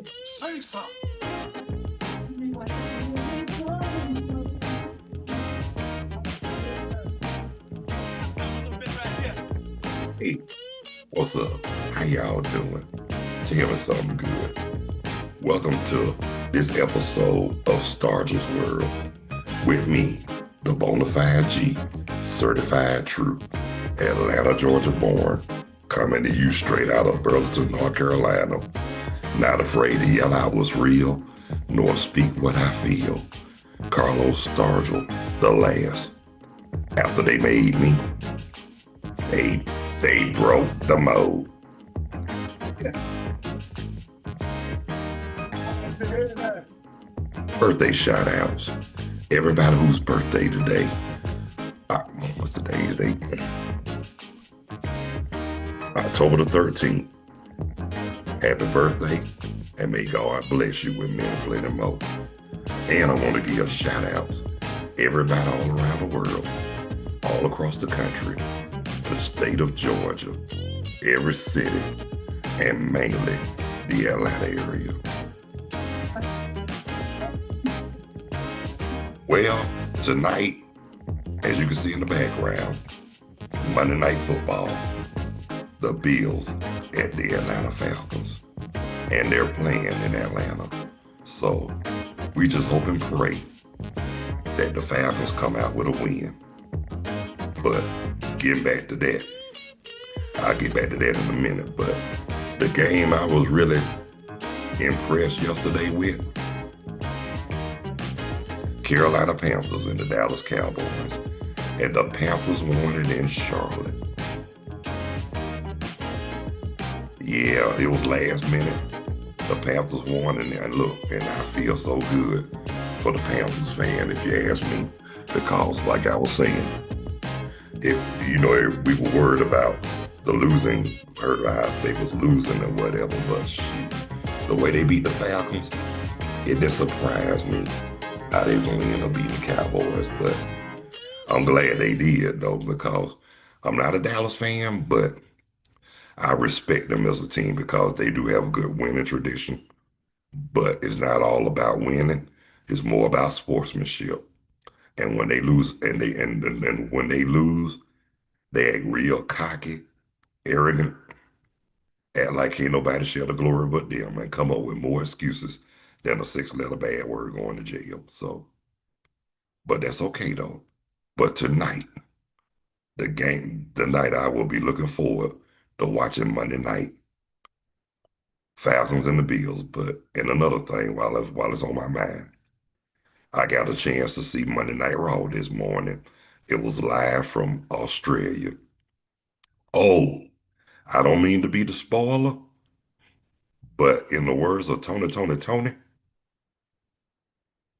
Say something. Hey, what's up? How y'all doing? Tell me something good. Welcome to this episode of Stargell's World with me, the Bonafide G, certified true, Atlanta, Georgia born, coming to you straight out of Burlington, North Carolina. Not afraid to yell out what's real, nor speak what I feel. Carlos Stargell, the last. After they made me, they broke the mold. Birthday shout outs. Everybody whose birthday today. What's today's date? October the 13th. Happy birthday, and may God bless you with many plenty more. And I want to give shout outs. Everybody all around the world, all across the country, the state of Georgia, every city, and mainly the Atlanta area. Well, tonight, as you can see in the background, Monday Night Football, the Bills at the Atlanta Falcons, and they're playing in Atlanta. So we just hope and pray that the Falcons come out with a win. But getting back to that, I'll get back to that in a minute. But the game I was really impressed yesterday with, Carolina Panthers and the Dallas Cowboys. And the Panthers won it in Charlotte. Yeah, it was last minute. The Panthers won, and look, and I feel so good for the Panthers fan, if you ask me, because like I was saying, we were worried about the losing, heard how they was losing or whatever, but shoot, the way they beat the Falcons, it didn't surprise me how they were going to end up beating the Cowboys. But I'm glad they did, though, because I'm not a Dallas fan, but I respect them as a team because they do have a good winning tradition. But it's not all about winning. It's more about sportsmanship. And when they lose, and when they lose, they act real cocky, arrogant, act like ain't nobody share the glory but them, and come up with more excuses than a 6-letter bad word going to jail. So, but that's okay though. But tonight, the night I will be looking forward to watching Monday night, Falcons and the Bills. And another thing, while it's on my mind, I got a chance to see Monday Night Raw this morning. It was live from Australia. Oh, I don't mean to be the spoiler, but in the words of Tony,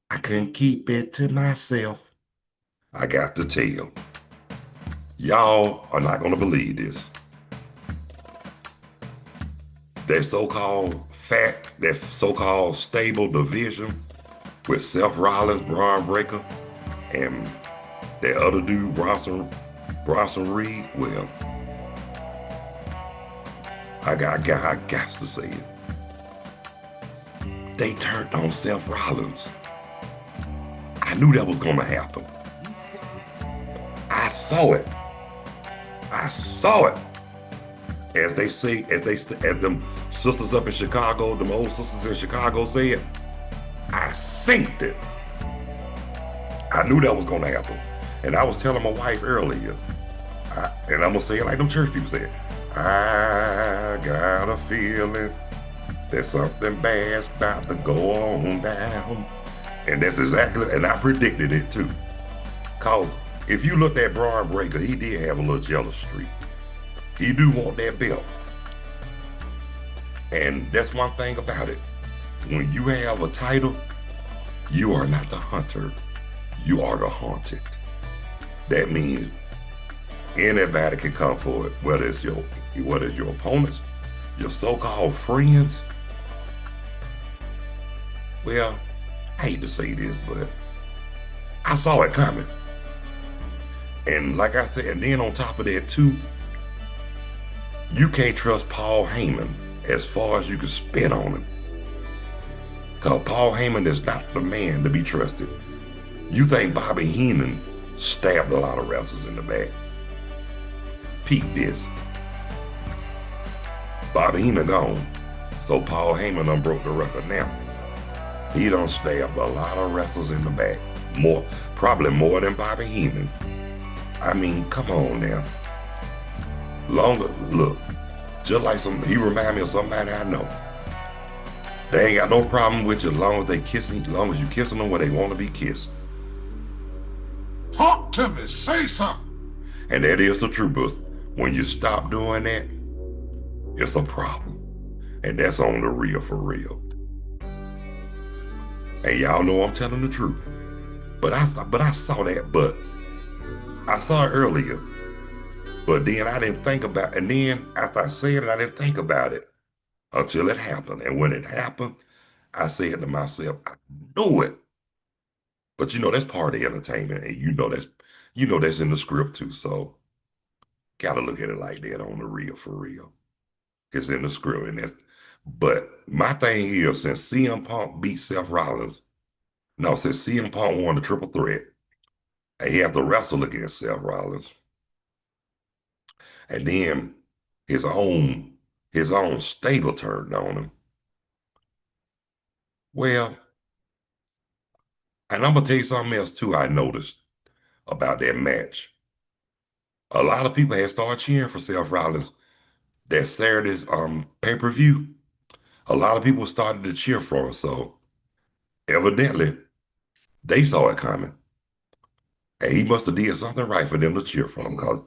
I couldn't keep it to myself. I got to tell. Y'all are not going to believe this. That so-called stable division with Seth Rollins, Braun Breaker, and that other dude, Bronson Reed, well, I got to say it. They turned on Seth Rollins. I knew that was going to happen. I saw it. As they say, as them sisters up in Chicago, them old sisters in Chicago said, I synced it. I knew that was going to happen. And I was telling my wife earlier, and I'm going to say it like them church people say it, I got a feeling that something bad's about to go on down. And that's exactly, and I predicted it too. Cause if you looked at Braun Breaker, he did have a little jealous streak. He do want that belt. And that's one thing about it. When you have a title, you are not the hunter, you are the haunted. That means anybody can come for it, whether it's your opponents, your so-called friends. Well, I hate to say this, but I saw it coming. And like I said, and then on top of that too, you can't trust Paul Heyman as far as you can spit on him. Because Paul Heyman is not the man to be trusted. You think Bobby Heenan stabbed a lot of wrestlers in the back? Peep this. Bobby Heenan gone. So Paul Heyman done broke the record now. He done stabbed a lot of wrestlers in the back. Probably more than Bobby Heenan. I mean, come on now. Look, just like he remind me of somebody I know. They ain't got no problem with you as long as they kissing, as long as you kissing them where they want to be kissed. Talk to me, say something. And that is the truth, but when you stop doing that, it's a problem. And that's on the real for real. And y'all know I'm telling the truth. But I saw that, but I saw it earlier. But then I didn't think about it. And then after I said it, I didn't think about it until it happened. And when it happened, I said to myself, I knew it. But that's part of the entertainment. And that's in the script too. So gotta look at it like that on the real for real. It's in the script. But my thing here, since CM Punk beat Seth Rollins, since CM Punk won the triple threat, and he has to wrestle against Seth Rollins. And then his own stable turned on him. Well, and I'm gonna tell you something else too I noticed about that match. A lot of people had started cheering for Seth Rollins that Saturday's pay-per-view. A lot of people started to cheer for him, so evidently they saw it coming. And he must have did something right for them to cheer for him, because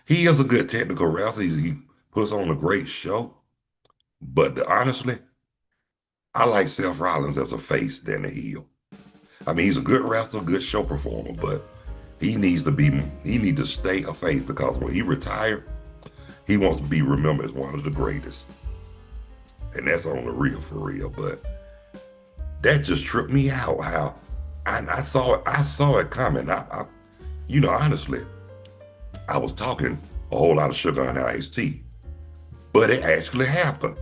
he is a good technical wrestler. He puts on a great show. But honestly, I like Seth Rollins as a face than a heel. I mean, he's a good wrestler, good show performer, but he needs to stay a face, because when he retired, he wants to be remembered as one of the greatest. And that's on the real for real. But that just tripped me out how I saw it coming. Honestly, I was talking a whole lot of sugar on iced tea, but it actually happened.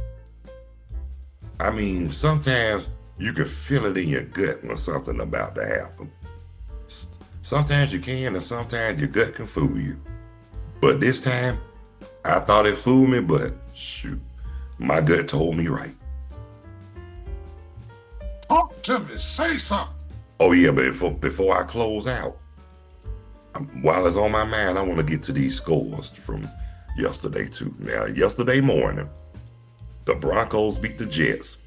I mean, sometimes you can feel it in your gut when something about to happen. Sometimes you can, and sometimes your gut can fool you. But this time, I thought it fooled me, but shoot, my gut told me right. Talk to me, say something. Oh yeah, but before I close out, while it's on my mind, I want to get to these scores from yesterday too. Now, yesterday morning, the Broncos beat the Jets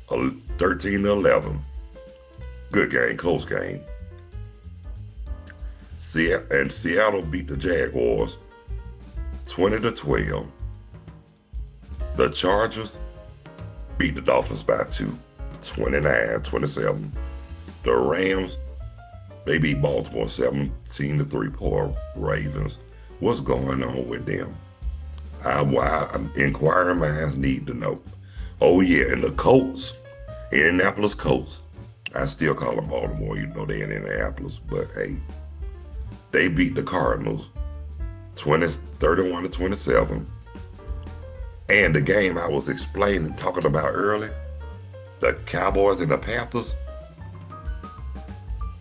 13-11. Good game, close game. And Seattle beat the Jaguars 20-12. The Chargers beat the Dolphins by 2, 29-27. The Rams, they beat Baltimore 17-3. Poor Ravens. What's going on with them? Inquiring minds need to know. Oh yeah, and the Colts, Indianapolis Colts. I still call them Baltimore, they're in Indianapolis, but hey, they beat the Cardinals 31-27. And the game I was talking about earlier, the Cowboys and the Panthers,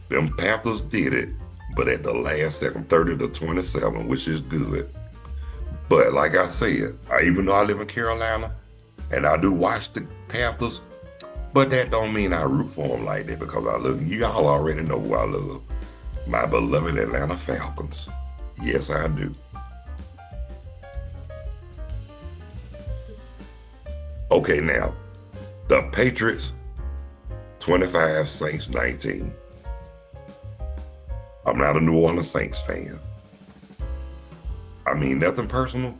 them Panthers did it, but at the last second, 30-27, which is good. But like I said, even though I live in Carolina and I do watch the Panthers, but that don't mean I root for them like that, because y'all already know who I love. My beloved Atlanta Falcons. Yes, I do. Okay, now, the Patriots 25, Saints 19. I'm not a New Orleans Saints fan. I mean, nothing personal,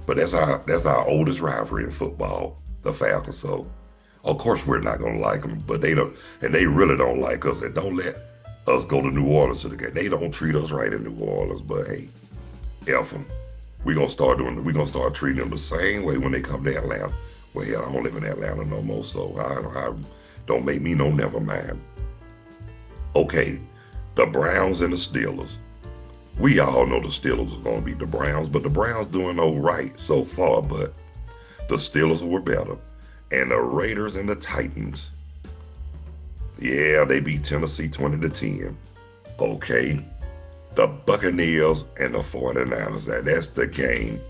but that's our oldest rivalry in football, the Falcons. So, of course, we're not gonna like them, but they don't, and they really don't like us. And don't let us go to New Orleans to the game. They don't treat us right in New Orleans, but hey, F them. We're gonna start treating them the same way when they come to Atlanta. Well, hell, I don't live in Atlanta no more, so I don't make me no never mind. Okay, the Browns and the Steelers. We all know the Steelers are going to beat the Browns, but the Browns doing all right so far, but the Steelers were better. And the Raiders and the Titans. Yeah, they beat Tennessee 20-10. Okay. The Buccaneers and the 49ers. That's the game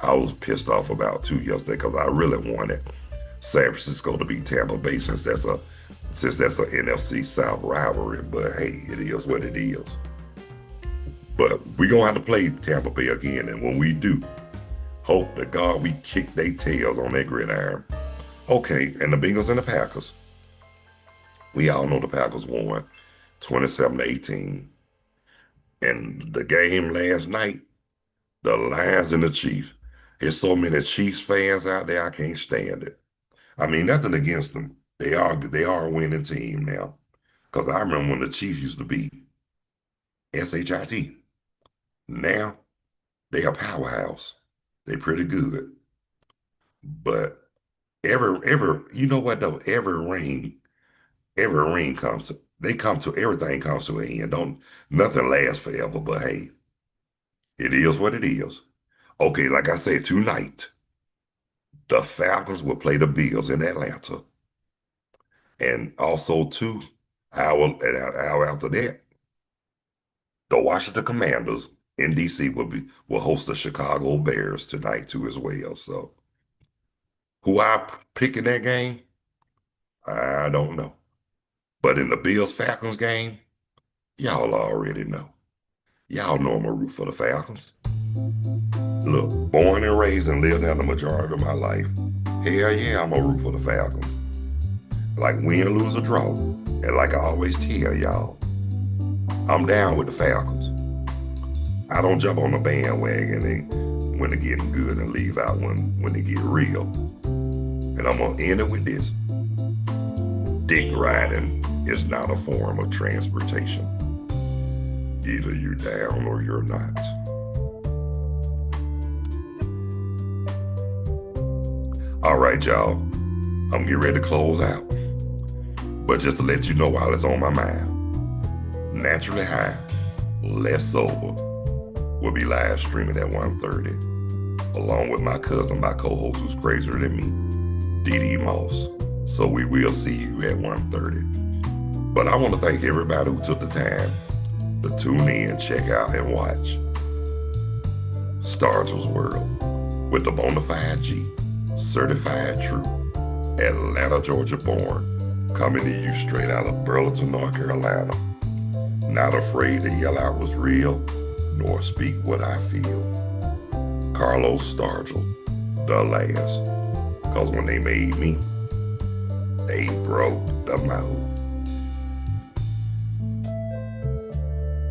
I was pissed off about too yesterday because I really wanted San Francisco to beat Tampa Bay since that's a NFC South rivalry. But hey, it is what it is. But we're gonna have to play Tampa Bay again, and when we do, hope to God we kick their tails on that gridiron. Okay, and the Bengals and the Packers. We all know the Packers won 27-18. And the game last night, the Lions and the Chiefs. There's so many Chiefs fans out there, I can't stand it. I mean, nothing against them. They are a winning team now. Because I remember when the Chiefs used to be SHIT. Now they a powerhouse. They pretty good. But every you know what though, every ring comes to everything comes to an end. Don't Nothing lasts forever, but hey, it is what it is. Okay, like I said, tonight, the Falcons will play the Bills in Atlanta. And also, an hour after that, the Washington Commanders in DC will host the Chicago Bears tonight too as well. So who I pick in that game, I don't know. But in the Bills Falcons game, y'all already know. Y'all know I'm a root for the Falcons. Look, born and raised and lived there the majority of my life. Hell yeah, I'm a root for the Falcons. Like win, lose, or draw. And like I always tell y'all, I'm down with the Falcons. I don't jump on the bandwagon when they're getting good and leave out when they get real. And I'm going to end it with this. Dick riding is not a form of transportation. Either you're down or you're not. All right, y'all. I'm getting ready to close out. But just to let you know while it's on my mind, Naturally High, Less Sober will be live streaming at 1:30, along with my cousin, my co-host who's crazier than me, Dee Dee Moss. So we will see you at 1:30. But I want to thank everybody who took the time to tune in, check out, and watch Stargell's World with the Bonafide G, certified true, Atlanta, Georgia born, coming to you straight out of Burlington, North Carolina. Not afraid to yell out what's real, nor speak what I feel. Carlos Stargell, the last. Because when they made me, they broke the mold.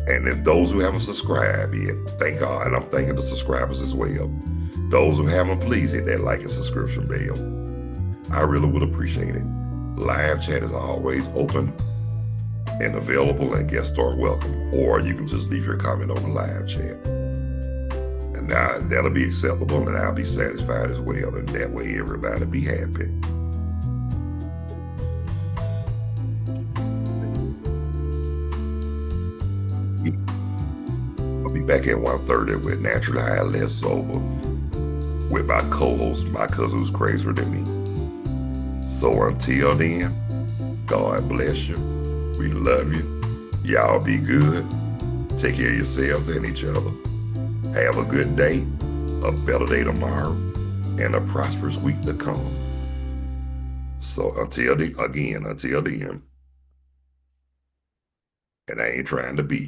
And if those who haven't subscribed yet, thank God, and I'm thanking the subscribers as well. Those who haven't, please hit that like and subscription bell. I really would appreciate it. Live chat is always open and available, and guest star welcome. Or you can just leave your comment on the live chat. And now that'll be acceptable, and I'll be satisfied as well. And that way everybody be happy. I'll be back at 1:30 with Naturally High, Less Sober, with my co-host, my cousin who's crazier than me. So until then, God bless you. We love you. Y'all be good. Take care of yourselves and each other. Have a good day, a better day tomorrow, and a prosperous week to come. So until then, and I ain't trying to be